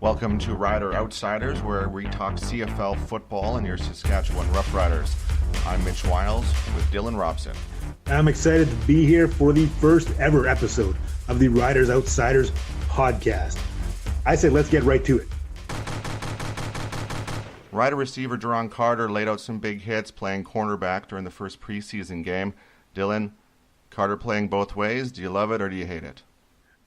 Welcome to Rider Outsiders, where we talk CFL football and your Saskatchewan Roughriders. I'm Mitch Wiles with Dylan Robson. I'm excited to be here for the first ever episode of the Riders Outsiders podcast. I say let's get right to it. Rider receiver Duron Carter laid out some big hits playing cornerback during the first preseason game. Dylan, Carter playing both ways. Do you love it or do you hate it?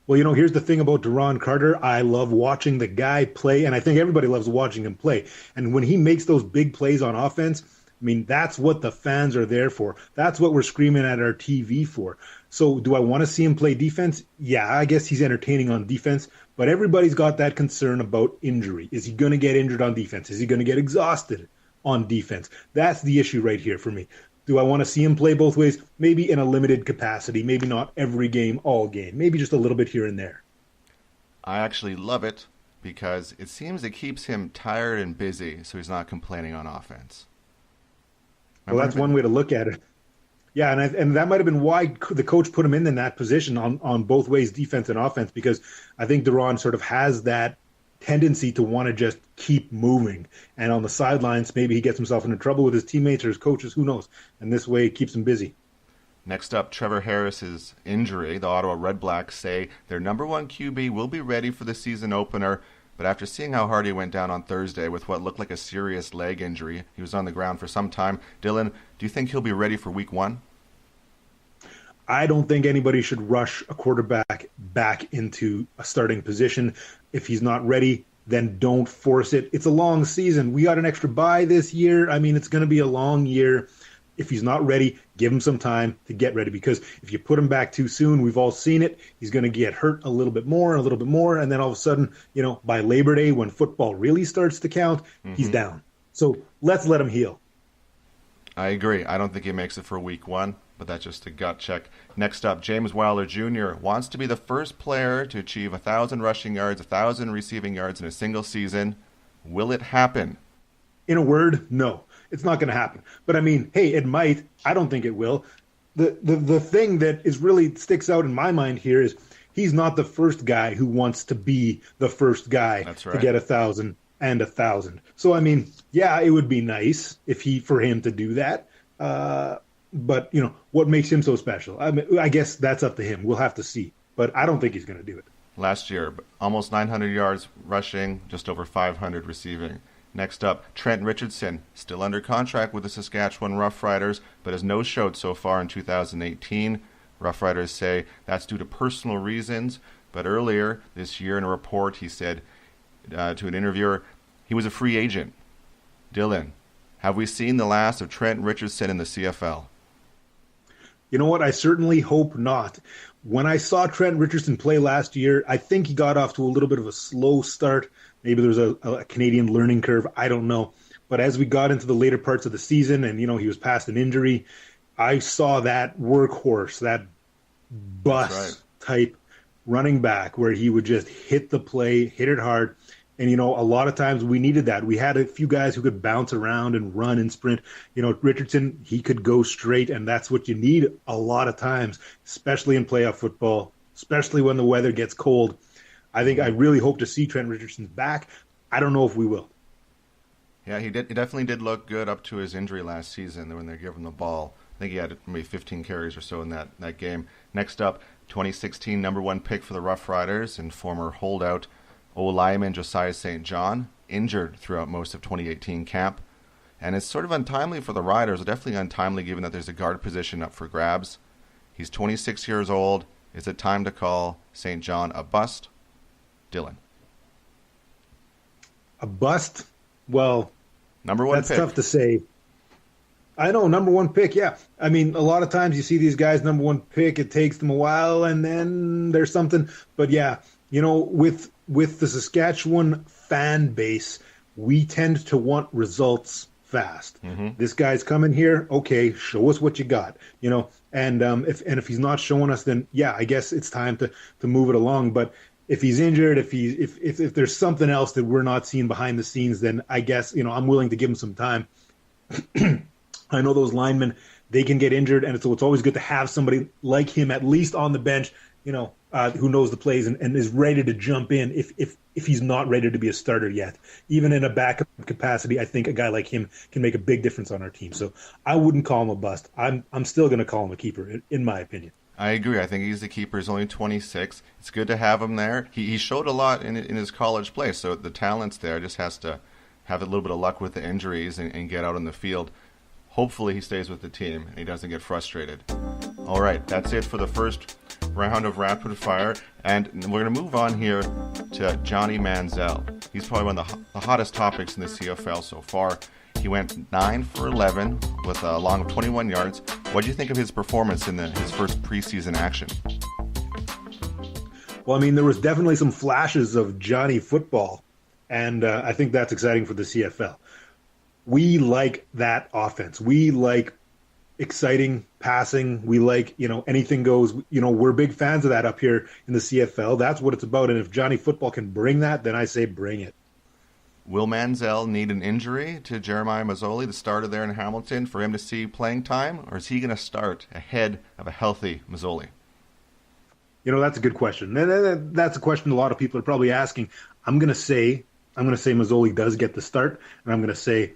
Well, here's the thing about Duron Carter. I love watching the guy play, and I think everybody loves watching him play. And when he makes those big plays on offense, that's what the fans are there for. That's what we're screaming at our TV for. So do I want to see him play defense? Yeah, I guess he's entertaining on defense, but everybody's got that concern about injury. Is he going to get injured on defense? Is he going to get exhausted on defense? That's the issue right here for me. Do I want to see him play both ways? Maybe in a limited capacity, maybe not every game, all game, maybe just a little bit here and there. I actually love it because it seems it keeps him tired and busy, so he's not complaining on offense. Well, that's one way to look at it. Yeah, and that might have been why the coach put him in that position on both ways, defense and offense, because I think Duron sort of has that tendency to want to just keep moving. And on the sidelines, maybe he gets himself into trouble with his teammates or his coaches, who knows? And this way it keeps him busy. Next up, Trevor Harris's injury. The Ottawa Redblacks say their number one QB will be ready for the season opener, but after seeing how hard he went down on Thursday with what looked like a serious leg injury, he was on the ground for some time. Dylan, do you think he'll be ready for week one? I don't think anybody should rush a quarterback back into a starting position. If he's not ready, then don't force it. It's a long season. We got an extra bye this year. It's going to be a long year. If he's not ready, give him some time to get ready, because if you put him back too soon, we've all seen it, he's going to get hurt a little bit more, and then all of a sudden, by Labor Day, when football really starts to count, he's down. So let's let him heal. I agree. I don't think he makes it for week one, but that's just a gut check. Next up, James Wilder Jr. wants to be the first player to achieve 1,000 rushing yards, 1,000 receiving yards in a single season. Will it happen? In a word, no. It's not going to happen. But hey, it might. I don't think it will. The thing that is really sticks out in my mind here is he's not the first guy who wants to be the first guy to get 1,000 and 1,000. So yeah, it would be nice for him to do that. But what makes him so special? I guess that's up to him. We'll have to see. But I don't think he's going to do it. Last year, almost 900 yards rushing, just over 500 receiving. Next up, Trent Richardson, still under contract with the Saskatchewan Roughriders, but has no-showed so far in 2018. Roughriders say that's due to personal reasons, but earlier this year in a report he said to an interviewer he was a free agent. Dylan, have we seen the last of Trent Richardson in the CFL? You know what? I certainly hope not. When I saw Trent Richardson play last year, I think he got off to a little bit of a slow start. Maybe there was a Canadian learning curve. I don't know. But as we got into the later parts of the season and, he was past an injury, I saw that workhorse, that bus type running back where he would just hit the play, hit it hard. And, a lot of times we needed that. We had a few guys who could bounce around and run and sprint. Richardson, he could go straight, and that's what you need a lot of times, especially in playoff football, especially when the weather gets cold. I really hope to see Trent Richardson back. I don't know if we will. Yeah, he definitely did look good up to his injury last season when they gave him the ball. I think he had maybe 15 carries or so in that game. Next up, 2016 number one pick for the Roughriders and former holdout O-lineman Josiah St. John, injured throughout most of 2018 camp. And it's sort of untimely for the Riders, definitely untimely given that there's a guard position up for grabs. He's 26 years old. Is it time to call St. John a bust? Dylan. A bust? Well, number one that's pick. Tough to say. I know, number one pick, yeah. A lot of times you see these guys, number one pick, it takes them a while, and then there's something. But yeah, with the Saskatchewan fan base, we tend to want results fast. This guy's coming here, okay, show us what you got, And if he's not showing us, then yeah, I guess it's time to move it along. But if he's injured, if there's something else that we're not seeing behind the scenes, then I guess I'm willing to give him some time. I know those linemen, they can get injured, and so it's always good to have somebody like him at least on the bench, who knows the plays and is ready to jump in if he's not ready to be a starter yet. Even in a backup capacity, I think a guy like him can make a big difference on our team. So I wouldn't call him a bust. I'm still going to call him a keeper, in my opinion. I agree. I think he's the keeper. He's only 26. It's good to have him there. He showed a lot in his college play, so the talent's there. Just has to have a little bit of luck with the injuries and get out on the field. Hopefully he stays with the team and he doesn't get frustrated. All right, that's it for the first round of Rapid Fire, and we're going to move on here to Johnny Manziel. He's probably one of the hottest topics in the CFL so far. He went 9 for 11 with a long of 21 yards. What do you think of his performance in his first preseason action? Well, I mean, there was definitely some flashes of Johnny football, and I think that's exciting for the CFL. We like that offense. We like exciting passing. We like, anything goes. We're big fans of that up here in the CFL. That's what it's about. And if Johnny football can bring that, then I say bring it. Will Manziel need an injury to Jeremiah Masoli, the starter there in Hamilton, for him to see playing time, or is he going to start ahead of a healthy Masoli? That's a good question. That's a question a lot of people are probably asking. I'm going to say Masoli does get the start, and I'm going to say,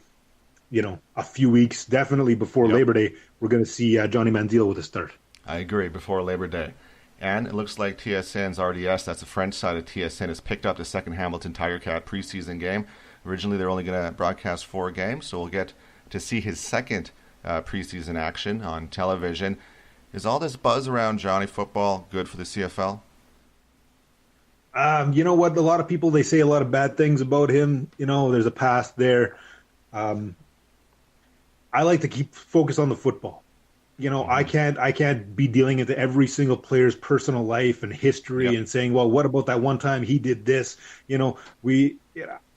a few weeks, definitely before Labor Day, we're going to see Johnny Manziel with a start. I agree, before Labor Day. And it looks like TSN's RDS, that's the French side of TSN, has picked up the second Hamilton Tiger Cat preseason game. Originally, they're only going to broadcast 4 games, so we'll get to see his second preseason action on television. Is all this buzz around Johnny football good for the CFL? You know what? A lot of people, they say a lot of bad things about him. There's a past there. I like to keep focus on the football. I can't be dealing into every single player's personal life and history and saying, well, what about that one time he did this?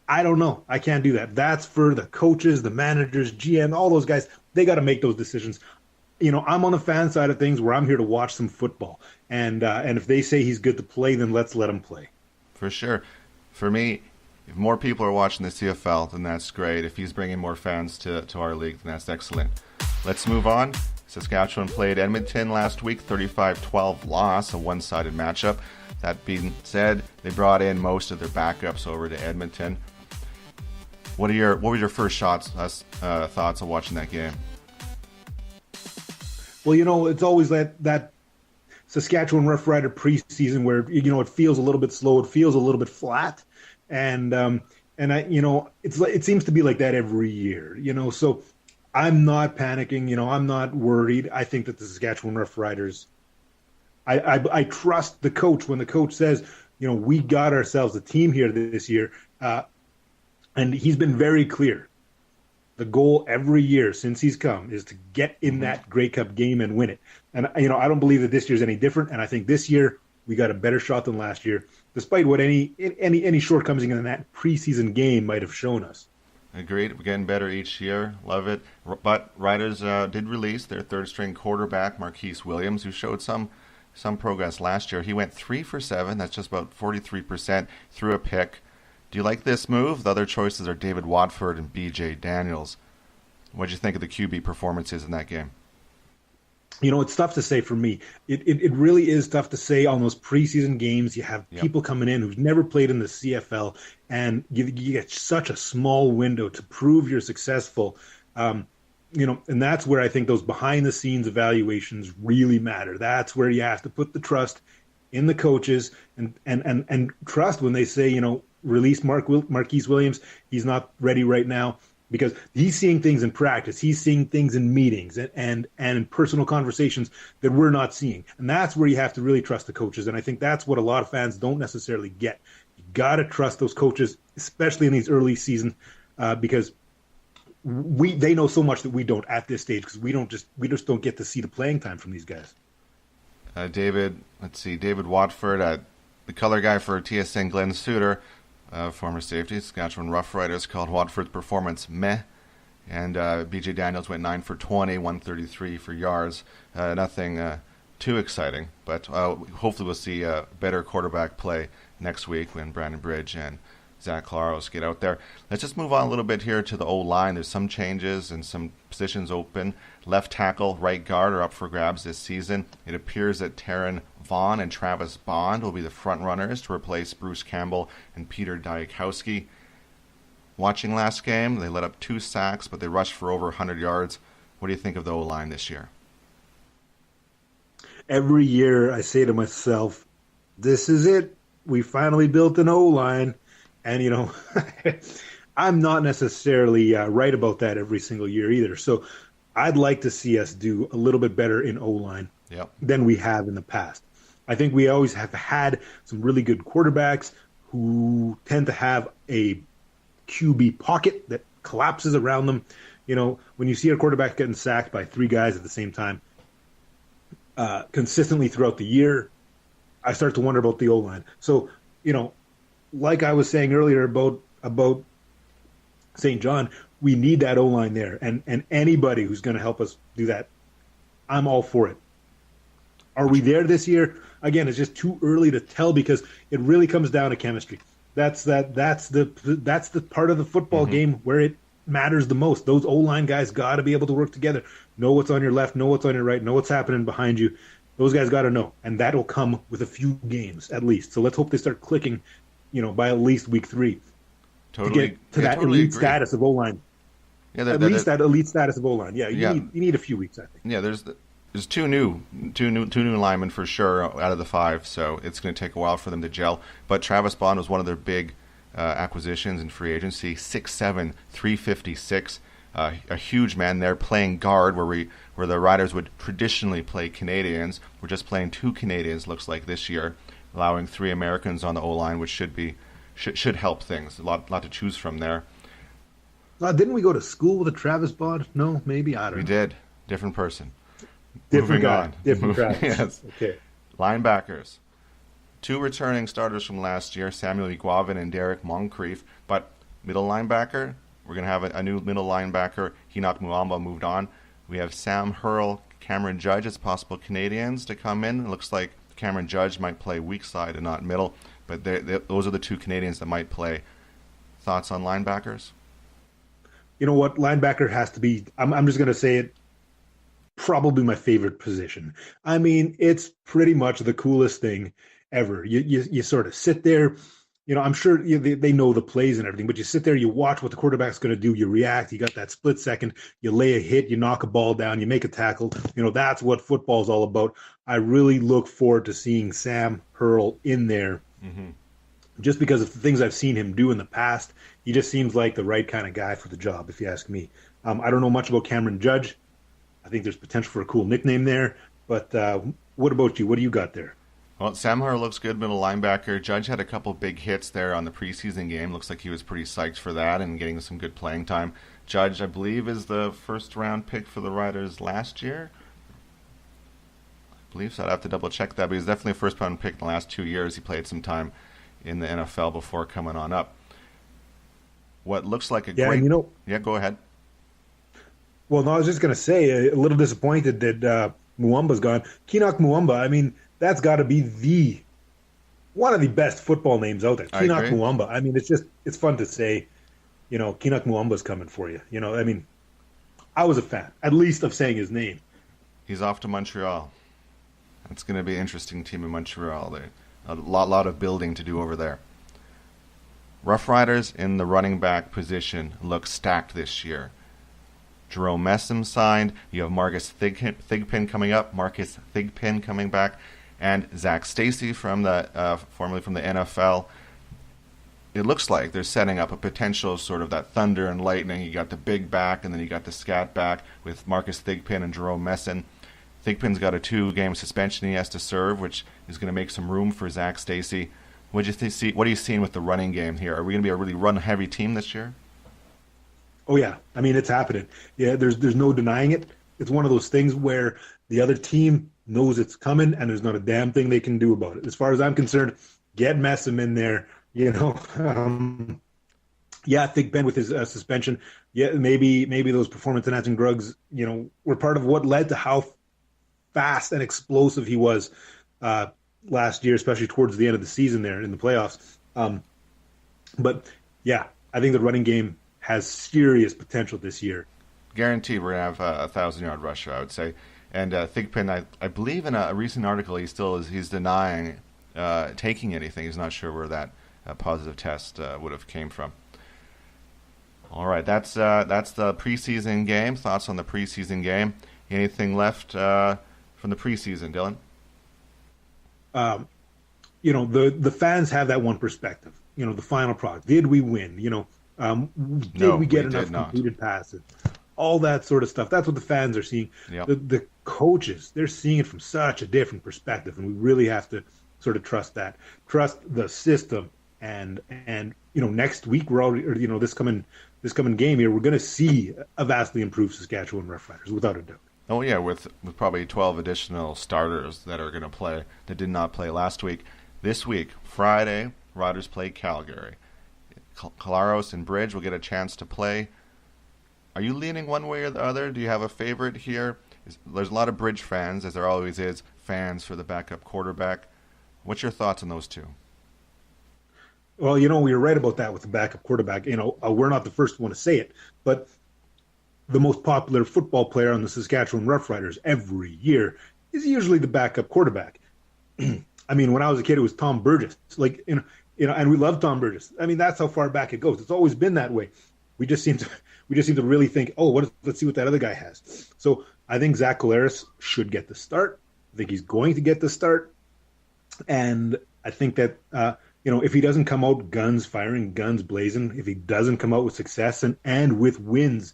I don't know. I can't do that. That's for the coaches, the managers, GM, all those guys. They got to make those decisions. I'm on the fan side of things where I'm here to watch some football. And if they say he's good to play, then let's let him play. For sure. For me, if more people are watching the CFL, then that's great. If he's bringing more fans to our league, then that's excellent. Let's move on. Saskatchewan played Edmonton last week, 35-12 loss, a one-sided matchup. That being said, they brought in most of their backups over to Edmonton. What were your first thoughts of watching that game? Well, it's always that Saskatchewan Roughrider preseason where it feels a little bit slow, it feels a little bit flat, and it seems to be like that every year. So I'm not panicking. I'm not worried. I think that the Saskatchewan Roughriders, I trust the coach when the coach says, we got ourselves a team here this year, and he's been very clear. The goal every year since he's come is to get in that Grey Cup game and win it. And I don't believe that this year's any different. And I think this year we got a better shot than last year, despite what any shortcomings in that preseason game might have shown us. Agreed. We're getting better each year. Love it. But Riders did release their third-string quarterback, Marquise Williams, who showed some progress last year. He went 3 for 7. That's just about 43%. Threw a pick. Do you like this move? The other choices are David Watford and B.J. Daniels. What did you think of the QB performances in that game? It's tough to say for me. It really is tough to say on those preseason games. You have people coming in who've never played in the CFL, and you get such a small window to prove you're successful. And that's where I think those behind-the-scenes evaluations really matter. That's where you have to put the trust in the coaches and trust when they say, release Marquise Williams. He's not ready right now because he's seeing things in practice. He's seeing things in meetings and in personal conversations that we're not seeing. And that's where you have to really trust the coaches. And I think that's what a lot of fans don't necessarily get. You got to trust those coaches, especially in these early seasons, because they know so much that we don't at this stage because we just don't get to see the playing time from these guys. David Watford, the color guy for TSN, Glenn Suter, former safety, Saskatchewan Roughriders, called Watford's performance meh. And B.J. Daniels went 9 for 20, 133 for yards. Nothing too exciting, but hopefully we'll see better quarterback play next week when Brandon Bridge and Zach Claros get out there. Let's just move on a little bit here to the O-line. There's some changes and some positions open. Left tackle, right guard are up for grabs this season. It appears that Taron Vaughn and Travis Bond will be the front runners to replace Bruce Campbell and Peter Diakowski. Watching last game, they let up 2 sacks, but they rushed for over 100 yards. What do you think of the O-line this year? Every year I say to myself, this is it. We finally built an O-line. And, I'm not necessarily right about that every single year either. So I'd like to see us do a little bit better in O-line than we have in the past. I think we always have had some really good quarterbacks who tend to have a QB pocket that collapses around them. When you see a quarterback getting sacked by 3 guys at the same time consistently throughout the year, I start to wonder about the O-line. So, like I was saying earlier about St. John, we need that O-line there. And anybody who's going to help us do that, I'm all for it. Are we there this year? Again, it's just too early to tell because it really comes down to chemistry. That's the part of the football game where it matters the most. Those O-line guys got to be able to work together. Know what's on your left, know what's on your right, know what's happening behind you. Those guys got to know, and that'll come with a few games at least. So let's hope they start clicking, by at least week 3 to get to that elite status of O-line. Yeah, at least that elite status of O-line. Yeah, you need a few weeks, I think. Yeah, there's two new linemen for sure out of the 5, so it's going to take a while for them to gel. But Travis Bond was one of their big acquisitions in free agency. 6'7", 356, a huge man there playing guard where the Riders would traditionally play Canadians. We're just playing 2 Canadians, looks like this year, allowing 3 Americans on the O-line, which should help things. A lot to choose from there. Didn't we go to school with a Travis Bond? No, maybe, I don't know. We did. Different person. Different guy. On. Different Travis. Yes. Okay. Linebackers. 2 returning starters from last year, Samuel Iguavin and Derek Moncrief. But middle linebacker, we're going to have a new middle linebacker. Enoch Muamba moved on. We have Sam Hurl, Cameron Judge as possible Canadians to come in. It looks like Cameron Judge might play weak side and not middle. But those are the 2 Canadians that might play. Thoughts on linebackers? You know what? Linebacker has to be, I'm just going to say it, probably my favorite position. I mean, it's pretty much the coolest thing ever. You sort of sit there, I'm sure they know the plays and everything, but you sit there, you watch what the quarterback's going to do, you react, you got that split second, you lay a hit, you knock a ball down, you make a tackle. That's what football's all about. I really look forward to seeing Sam Hurl in there. Just because of the things I've seen him do in the past. He just seems like the right kind of guy for the job, if you ask me. I don't know much about Cameron Judge. I think there's potential for a cool nickname there. But what about you? What do you got there? Well, Sam Hurl looks good, middle linebacker. Judge had a couple big hits there on the preseason game. Looks like he was pretty psyched for that and getting some good playing time. Judge, I believe, is the first-round pick for the Riders last year. I believe so. I'd have to double-check that, but he's definitely a first-round pick in the last 2 years. He played some time in the NFL before coming on up. What looks like a great... Yeah, go ahead. Well, no, I was just going to say, a little disappointed that Muamba's gone. Enoch Muamba, I mean, that's got to be one of the best football names out there. Enoch Muamba. I mean, it's fun to say, Enoch Muamba's coming for you. I mean, I was a fan, at least of saying his name. He's off to Montreal. It's going to be an interesting team in Montreal. A lot of building to do over there. Roughriders in the running back position look stacked this year. Jerome Messam signed. You have Marcus Thigpen coming back, and Zach Stacy from formerly from the NFL. It looks like they're setting up a potential sort of that thunder and lightning. You got the big back, and then you got the scat back with Marcus Thigpen and Jerome Messam. Thigpen's got a 2-game suspension he has to serve, which is going to make some room for Zach Stacy. What are you seeing with the running game here? Are we going to be a really run-heavy team this year? Oh, yeah. I mean, it's happening. Yeah, there's no denying it. It's one of those things where the other team knows it's coming, and there's not a damn thing they can do about it. As far as I'm concerned, get Messam in there. Thigpen with his suspension. Yeah, maybe those performance-enhancing drugs, were part of what led to how fast and explosive he was last year, especially towards the end of the season there in the playoffs. But yeah, I think the running game has serious potential this year. Guaranteed, we're gonna have a 1,000 yard rusher, I would say. And Thigpen, I believe in a recent article, he's denying taking anything. He's not sure where that positive test would have came from. All right, that's the preseason game. Thoughts on the preseason game? Anything left from the preseason, Dylan? Um, the fans have that one perspective. The final product. Did we win? Did No, we we get enough did not. completed passes? All that sort of stuff. That's what the fans are seeing. Yep. The coaches, they're seeing it from such a different perspective, and we really have to sort of trust that. Trust the system, and next week we're already, or, this coming game here, we're going to see a vastly improved Saskatchewan Roughriders, without a doubt. Oh yeah, with probably 12 additional starters that are going to play that did not play last week. This week, Friday, Riders play Calgary. Kalaros and Bridge will get a chance to play. Are you leaning one way or the other? Do you have a favorite here? There's a lot of Bridge fans, as there always is, fans for the backup quarterback. What's your thoughts on those two? Well, we were right about that with the backup quarterback. We're not the first one to say it, but the most popular football player on the Saskatchewan Roughriders every year is usually the backup quarterback. I mean, when I was a kid, it was Tom Burgess. And we love Tom Burgess. I mean, that's how far back it goes. It's always been that way. We just seem to really think, let's see what that other guy has. So I think Zach Collaros should get the start. I think he's going to get the start, and I think that if he doesn't come out guns firing, guns blazing, if he doesn't come out with success and with wins,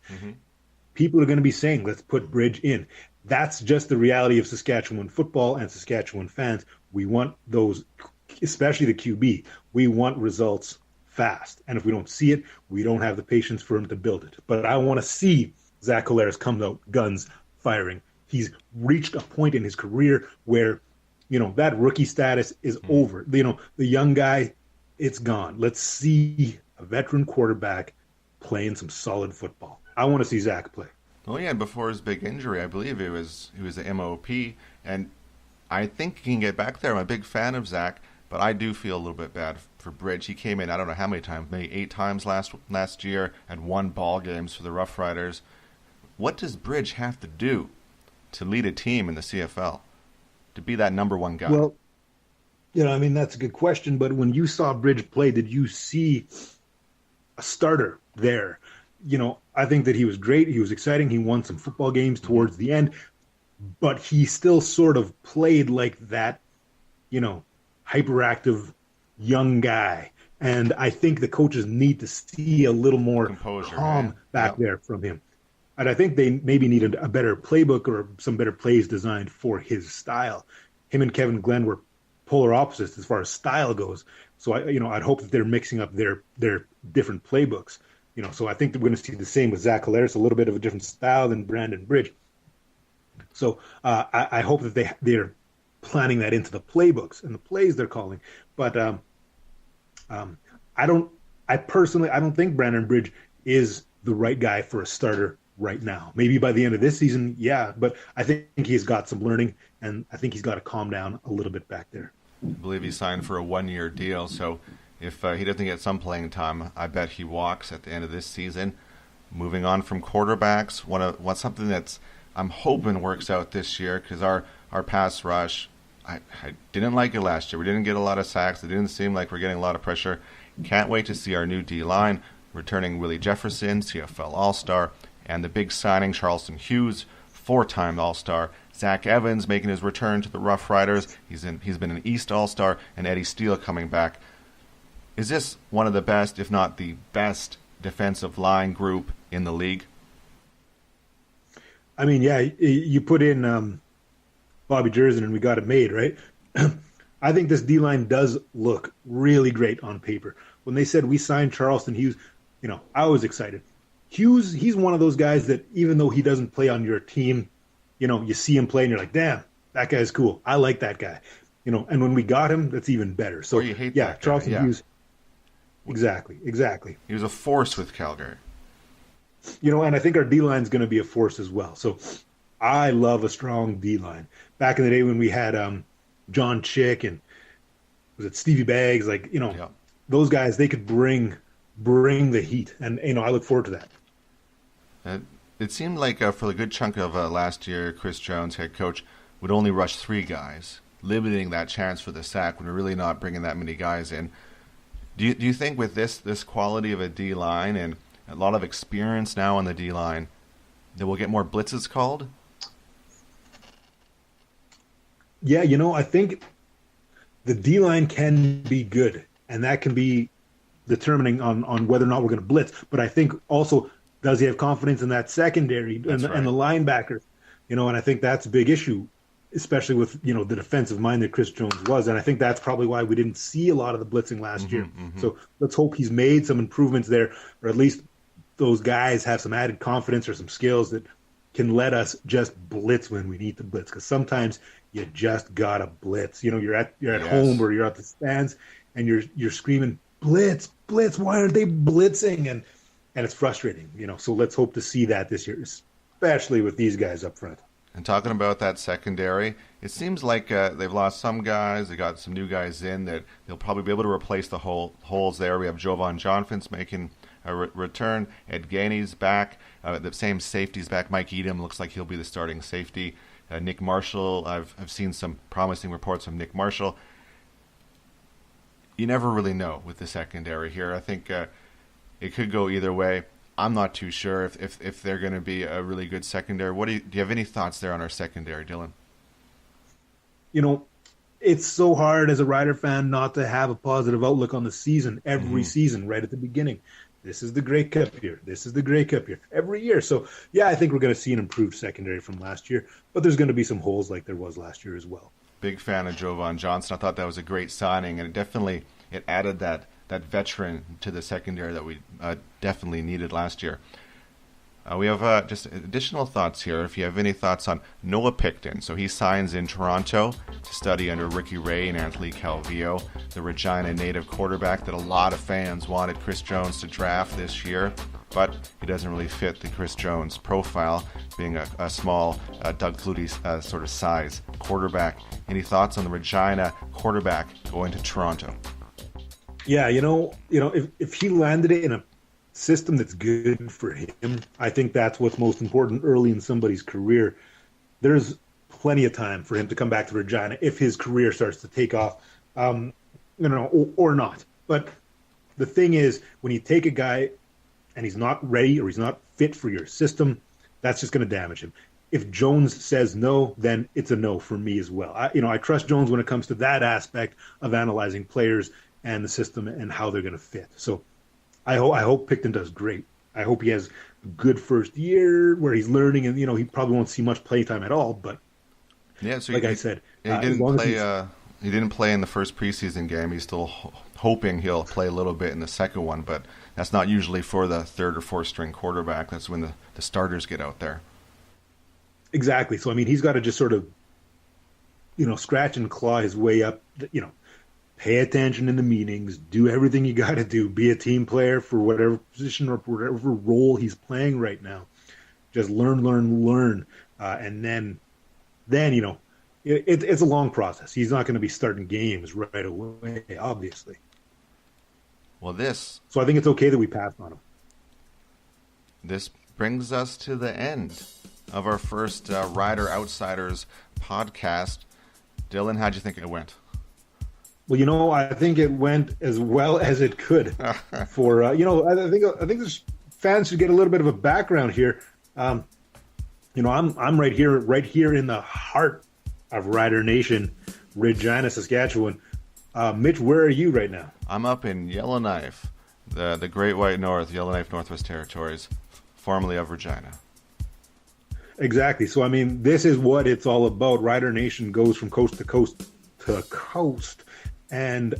people are going to be saying, let's put Bridge in. That's just the reality of Saskatchewan football and Saskatchewan fans. We want those, especially the QB. We want results fast. And if we don't see it, we don't have the patience for him to build it. But I want to see Zach Collaros come out guns firing. He's reached a point in his career where, that rookie status is over. The young guy, it's gone. Let's see a veteran quarterback playing some solid football. I want to see Zach play. Well, yeah, before his big injury, I believe he was the MOP, and I think he can get back there. I'm a big fan of Zach, but I do feel a little bit bad for Bridge. He came in, I don't know how many times, maybe 8 times last year, and won ball games for the Roughriders. What does Bridge have to do to lead a team in the CFL, to be that number one guy? Well, that's a good question, but when you saw Bridge play, did you see a starter there? I think that he was great. He was exciting. He won some football games towards the end, but he still sort of played like that, hyperactive young guy. And I think the coaches need to see a little more composure, calm back there from him. And I think they maybe need a better playbook or some better plays designed for his style. Him and Kevin Glenn were polar opposites as far as style goes. So I'd hope that they're mixing up their different playbooks. So I think that we're going to see the same with Zach Collaros, a little bit of a different style than Brandon Bridge. So I hope that they're planning that into the playbooks and the plays they're calling. But I don't think Brandon Bridge is the right guy for a starter right now. Maybe by the end of this season, yeah, but I think he's got some learning, and I think he's got to calm down a little bit back there. I believe he signed for a 1-year deal, so if he doesn't get some playing time, I bet he walks at the end of this season. Moving on from quarterbacks, what's something that's I'm hoping works out this year, because our pass rush, I didn't like it last year. We didn't get a lot of sacks. It didn't seem like we're getting a lot of pressure. Can't wait to see our new D-line, returning Willie Jefferson, CFL All-Star, and the big signing, Charleston Hughes, 4-time All-Star. Zach Evans making his return to the Roughriders. He's been an East All-Star, and Eddie Steele coming back. Is this one of the best, if not the best, defensive line group in the league? I mean, yeah, you put in Bobby Jerzyn and we got it made, right? I think this D-line does look really great on paper. When they said we signed Charleston Hughes, I was excited. Hughes, he's one of those guys that even though he doesn't play on your team, you see him play and you're like, damn, that guy's cool. I like that guy. And when we got him, that's even better. So, or you hate yeah, that guy. Charleston Yeah. Hughes. Exactly. He was a force with Calgary. And I think our D-line is going to be a force as well. So I love a strong D-line. Back in the day when we had John Chick and was it Stevie Baggs, Yeah. those guys, they could bring the heat, and I look forward to that. It seemed like for a good chunk of last year, Chris Jones, head coach, would only rush 3 guys, limiting that chance for the sack when we're really not bringing that many guys in. Do you think with this quality of a D line and a lot of experience now on the D line, that we'll get more blitzes called? Yeah, I think the D line can be good, and that can be determining on whether or not we're going to blitz. But I think also, does he have confidence in that secondary and the linebacker? And I think that's a big issue, especially with the defensive mind that Chris Jones was. And I think that's probably why we didn't see a lot of the blitzing last year. So let's hope he's made some improvements there, or at least those guys have some added confidence or some skills that can let us just blitz when we need to blitz. Because sometimes you just gotta blitz. You're at home or you're at the stands and you're screaming, blitz, blitz. Why aren't they blitzing? And it's frustrating. So let's hope to see that this year, especially with these guys up front. And talking about that secondary, it seems like they've lost some guys. They got some new guys in that they'll probably be able to replace the holes there. We have Jovan Johnfins making a return. Ed Gainey's back. The same safety's back. Mike Edom looks like he'll be the starting safety. Nick Marshall, I've seen some promising reports from Nick Marshall. You never really know with the secondary here. I think it could go either way. I'm not too sure if they're going to be a really good secondary. Do you have any thoughts there on our secondary, Dylan? It's so hard as a Rider fan not to have a positive outlook on the season every season right at the beginning. This is the Grey Cup year. This is the Grey Cup year every year. So, yeah, I think we're going to see an improved secondary from last year, but there's going to be some holes like there was last year as well. Big fan of Jovan Johnson. I thought that was a great signing, and it added that veteran to the secondary that we definitely needed last year. We have just additional thoughts here. If you have any thoughts on Noah Picton. So he signs in Toronto to study under Ricky Ray and Anthony Calvillo, the Regina native quarterback that a lot of fans wanted Chris Jones to draft this year, but he doesn't really fit the Chris Jones profile, being a small Doug Flutie sort of size quarterback. Any thoughts on the Regina quarterback going to Toronto? Yeah, if he landed it in a system that's good for him, I think that's what's most important early in somebody's career. There's plenty of time for him to come back to Regina if his career starts to take off, or not. But the thing is, when you take a guy and he's not ready or he's not fit for your system, that's just going to damage him. If Jones says no, then it's a no for me as well. I trust Jones when it comes to that aspect of analyzing players and the system and how they're going to fit. So I hope Picton does great. I hope he has a good first year where he's learning, and he probably won't see much play time at all. But yeah, so like I said, he didn't play in the first preseason game. He's still hoping he'll play a little bit in the second one, but that's not usually for the third or fourth string quarterback. That's when the starters get out there. Exactly. So he's got to just sort of scratch and claw his way up. Pay attention in the meetings, do everything you got to do, be a team player for whatever position or whatever role he's playing right now. Just learn, and then it's a long process. He's not going to be starting games right away, obviously. So I think it's okay that we passed on him. This brings us to the end of our first Rider Outsiders podcast. Dylan, how'd you think it went? Well, I think it went as well as it could. For I think the fans should get a little bit of a background here. I'm right here in the heart of Rider Nation, Regina, Saskatchewan. Mitch, where are you right now? I'm up in Yellowknife, the Great White North, Yellowknife Northwest Territories, formerly of Regina. Exactly. So this is what it's all about. Rider Nation goes from coast to coast to coast. And,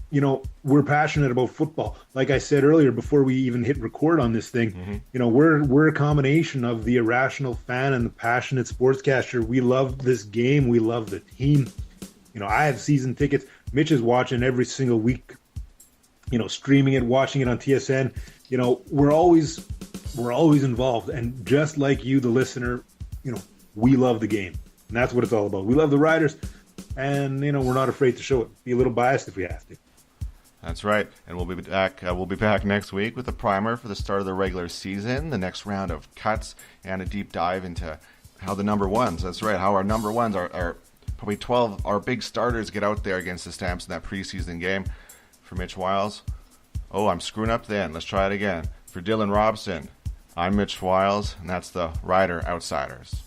we're passionate about football. Like I said earlier, before we even hit record on this thing, we're a combination of the irrational fan and the passionate sportscaster. We love this game. We love the team. I have season tickets. Mitch is watching every single week, streaming it, watching it on TSN. We're always involved. And just like you, the listener, we love the game. And that's what it's all about. We love the Riders. And, we're not afraid to show it. Be a little biased if we have to. That's right, and we'll be back. We'll be back next week with a primer for the start of the regular season, the next round of cuts, and a deep dive into how the number ones. That's right, how our number ones are probably 12. Our big starters get out there against the Stamps in that preseason game. For Mitch Wiles, I'm screwing up then. Let's try it again. For Dylan Robson, I'm Mitch Wiles, and that's the Rider Outsiders.